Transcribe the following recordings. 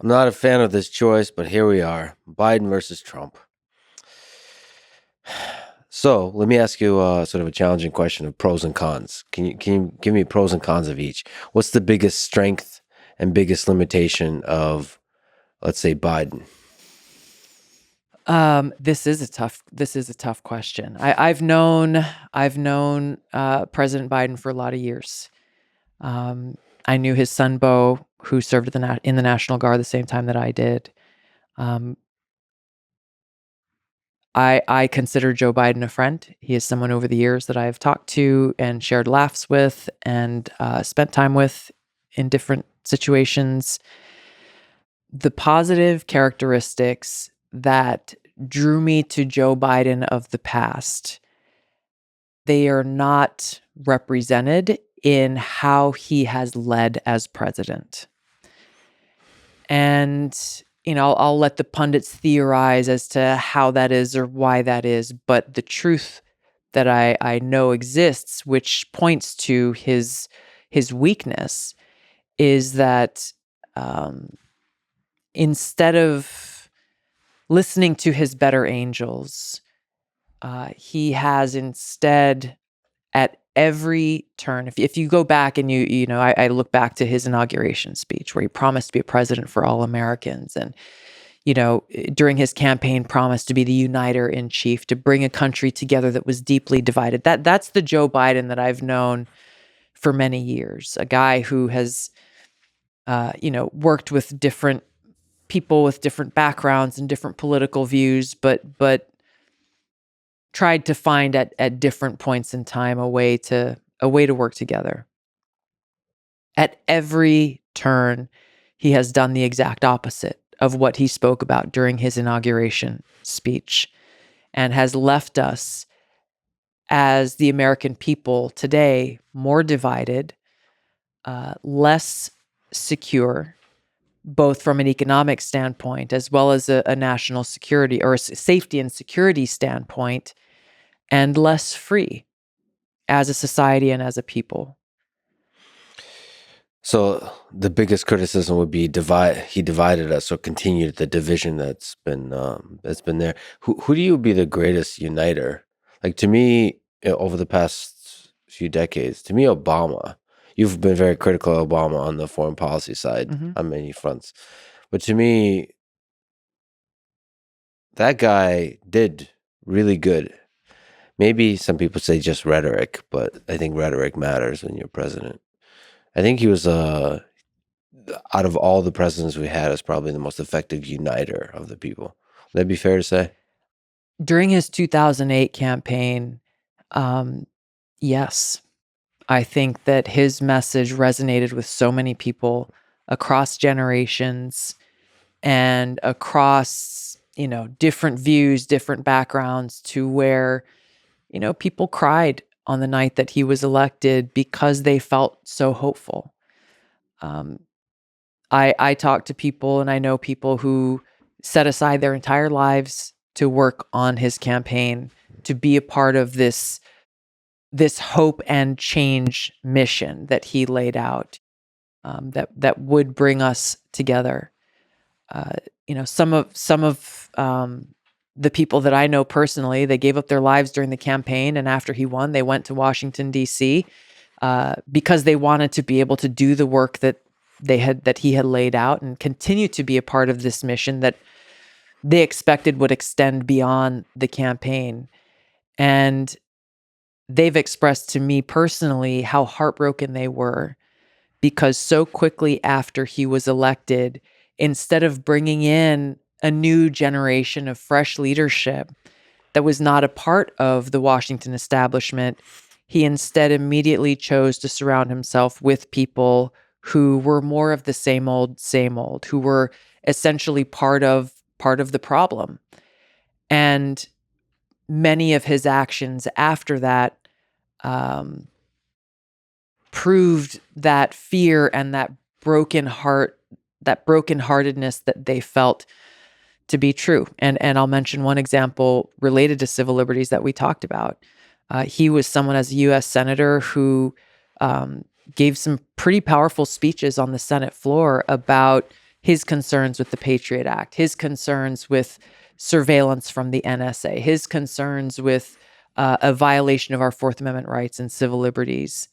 I'm not a fan of this choice, but here we are. Biden versus Trump. So let me ask you sort of a challenging question of pros and cons. Can you give me pros and cons of each? What's the biggest strength and biggest limitation of, let's say, Biden? This is a tough question. I've known President Biden for a lot of years. I knew his son Beau, who served in the National Guard the same time that I did. Um, I consider Joe Biden a friend. He is someone over the years that I've talked to and shared laughs with and spent time with in different situations. The positive characteristics that drew me to Joe Biden of the past, they are not represented in how he has led as president. And, I'll let the pundits theorize as to how that is or why that is. But the truth that I know exists, which points to his weakness, is that instead of listening to his better angels, he has instead, at every turn, if you go back and I look back to his inauguration speech where he promised to be a president for all Americans, and during his campaign promised to be the uniter in chief, to bring a country together that was deeply divided. That's the Joe Biden that I've known for many years, a guy who has worked with different people with different backgrounds and different political views, but tried to find at different points in time a way to work together. At every turn, he has done the exact opposite of what he spoke about during his inauguration speech, and has left us as the American people today more divided, less secure, both from an economic standpoint as well as a national security or a safety and security standpoint, and less free as a society and as a people. So the biggest criticism would be he divided us or continued the division that's been there. Who do you be the greatest uniter? Like, to me, over the past few decades, to me, Obama. You've been very critical of Obama on the foreign policy side Mm-hmm. on many fronts, but to me, that guy did really good. Maybe some people say just rhetoric, but I think rhetoric matters when you're president. I think he was out of all the presidents we had, is probably the most effective uniter of the people. Would that be fair to say? During his 2008 campaign, yes, I think that his message resonated with so many people across generations and across, different views, different backgrounds, to where, people cried on the night that he was elected because they felt so hopeful. Um, I talk to people, and I know people who set aside their entire lives to work on his campaign, to be a part of this hope and change mission that he laid out, that would bring us together. Some of the people that I know personally, they gave up their lives during the campaign, and after he won, they went to Washington D.C. Because they wanted to be able to do the work that he had laid out, and continue to be a part of this mission that they expected would extend beyond the campaign. And they've expressed to me personally how heartbroken they were, because so quickly after he was elected, instead of bringing in a new generation of fresh leadership that was not a part of the Washington establishment, he instead immediately chose to surround himself with people who were more of the same old, who were essentially part of the problem. And many of his actions after that proved that fear and that brokenheartedness that they felt to be true. And I'll mention one example related to civil liberties that we talked about. He was someone, as a U.S. Senator, who gave some pretty powerful speeches on the Senate floor about his concerns with the Patriot Act, his concerns with surveillance from the NSA, his concerns with a violation of our Fourth Amendment rights and civil liberties.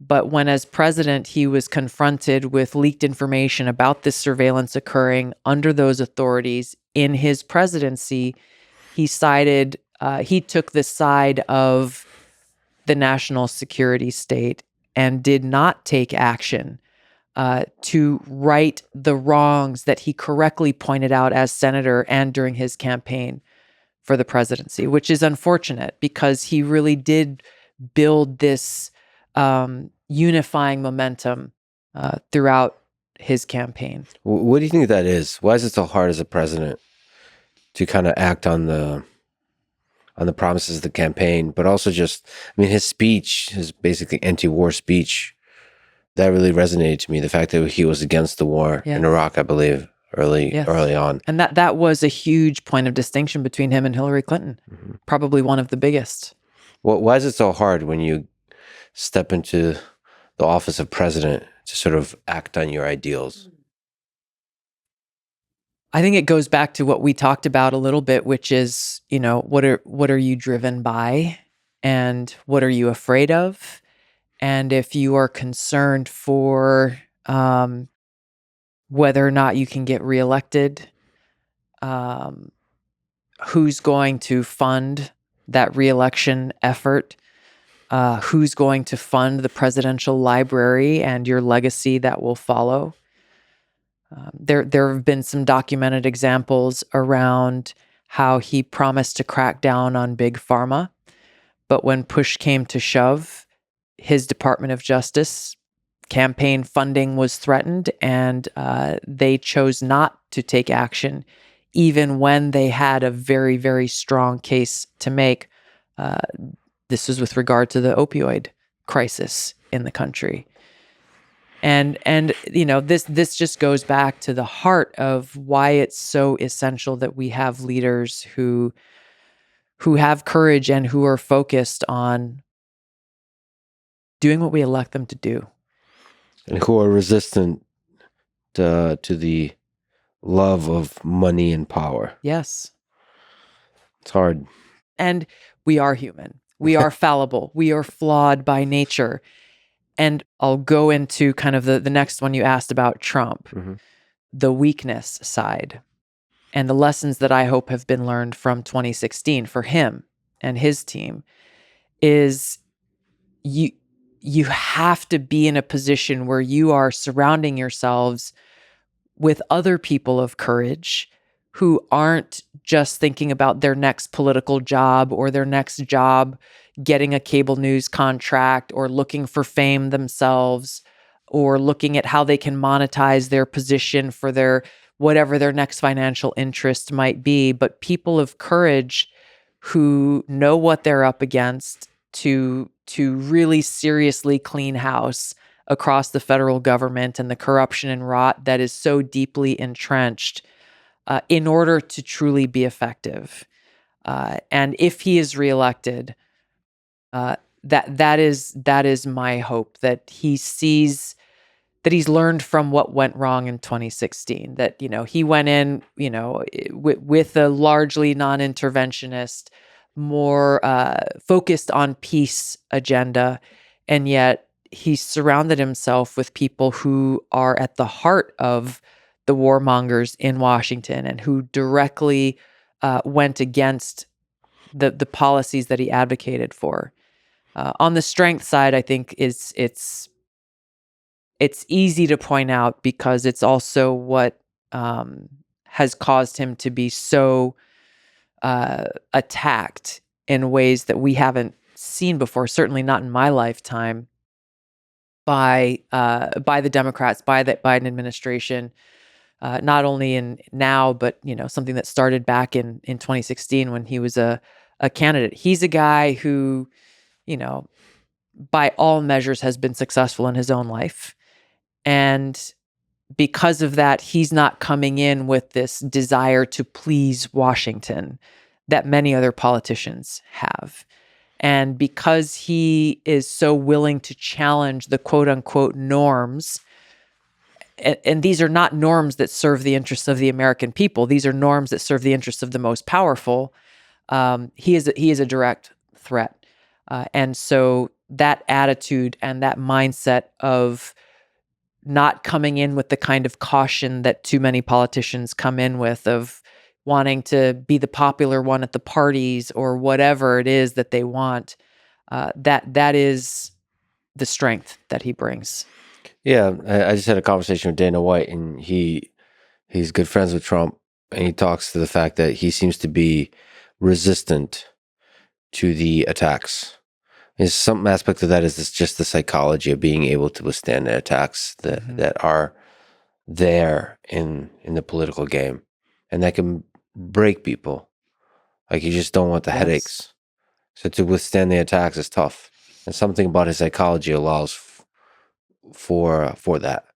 But when, as president, he was confronted with leaked information about this surveillance occurring under those authorities in his presidency, he took the side of the national security state and did not take action to right the wrongs that he correctly pointed out as senator and during his campaign for the presidency, which is unfortunate because he really did build this unifying momentum throughout his campaign. What do you think that is? Why is it so hard as a president to kind of act on the promises of the campaign, but also just, I mean, his speech, his basically anti-war speech, that really resonated to me. The fact that he was against the war in Iraq, I believe, early on. And that was a huge point of distinction between him and Hillary Clinton, probably one of the biggest. Well, why is it so hard when you step into the office of president to sort of act on your ideals? I think it goes back to what we talked about a little bit, which is, what are you driven by and what are you afraid of? And if you are concerned for whether or not you can get reelected, who's going to fund that reelection effort, who's going to fund the presidential library and your legacy that will follow. There have been some documented examples around how he promised to crack down on big pharma, but when push came to shove, his Department of Justice campaign funding was threatened, and they chose not to take action, even when they had a very, very strong case to make. This was with regard to the opioid crisis in the country. And this just goes back to the heart of why it's so essential that we have leaders who have courage and who are focused on doing what we elect them to do. And who are resistant to the love of money and power. Yes. It's hard. And we are human. We are fallible. We are flawed by nature. And I'll go into kind of the next one you asked about Trump, the weakness side, and the lessons that I hope have been learned from 2016 for him and his team is you have to be in a position where you are surrounding yourselves with other people of courage who aren't just thinking about their next political job or their next job getting a cable news contract or looking for fame themselves or looking at how they can monetize their position for their whatever their next financial interest might be, but people of courage who know what they're up against to really seriously clean house across the federal government and the corruption and rot that is so deeply entrenched in order to truly be effective. And if he is reelected, that is my hope, that he sees that he's learned from what went wrong in 2016, that, he went in, with a largely non-interventionist, more focused on peace agenda. And yet he surrounded himself with people who are at the heart of the warmongers in Washington and who directly went against the policies that he advocated for. On the strength side, I think it's easy to point out because it's also what has caused him to be so attacked in ways that we haven't seen before, certainly not in my lifetime, by the Democrats, by the Biden administration, not only in now, but something that started back in 2016 when he was a candidate. He's a guy who, by all measures has been successful in his own life. And because of that, he's not coming in with this desire to please Washington that many other politicians have. And because he is so willing to challenge the quote unquote norms and these are not norms that serve the interests of the American people. These are norms that serve the interests of the most powerful. He is a direct threat, and so that attitude and that mindset of not coming in with the kind of caution that too many politicians come in with, of wanting to be the popular one at the parties or whatever it is that they want. That is the strength that he brings. Yeah, I just had a conversation with Dana White, and he's good friends with Trump, and he talks to the fact that he seems to be resistant to the attacks. There's some aspect of that is just the psychology of being able to withstand the attacks that are there in the political game, and that can break people. Like, you just don't want the Yes. headaches. So to withstand the attacks is tough, and something about his psychology allows for that.